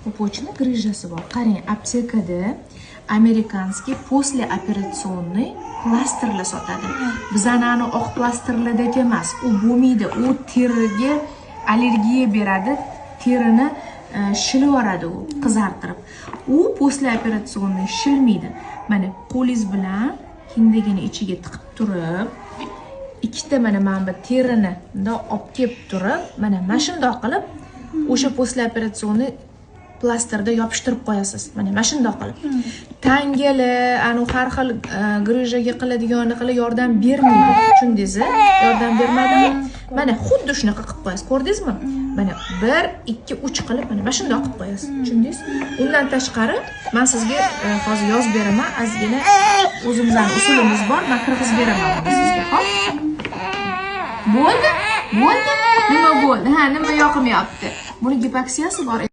pupочный grijasi bor. Qarang, aptekada amerikanskiy posleoperasionniy plastrlar sotadi. Bizani oq plastrlardek emas. U bo'lmaydi. U teriga allergiya beradi, terini shilib yuboradi u, qizartirib. U posleoperasionniy shilmaydi. Mana qo'lingiz bilan hindagini ichiga tiqib turib, ikkita mana bu terini bundoq olib kelib turib, mana shundoq qilib o'sha posleoperasionniy plastrda yopishtirib qo'yasiz. Mana shundoq qilib. Tangeli, har xil grijga qiladigan yordam bermaydi. Tushundingizmi? Yordam bermadimi? Mana xuddi shunaqa qilib qo'yasiz. Ko'rdingizmi? Mana 1, 2, 3 qilib mana shundoq qilib qo'yasiz. Tushundingiz? Undan tashqari men sizga hozir yozib beraman. Ozgina o'zimizning usulimiz bor. Men qirg'iz beraman sizga. Xo'p? Bo'ldi? Bo'ldi? Nima bo'ldi? Nima yoqmayapti? Buni gipoksiyasi bor.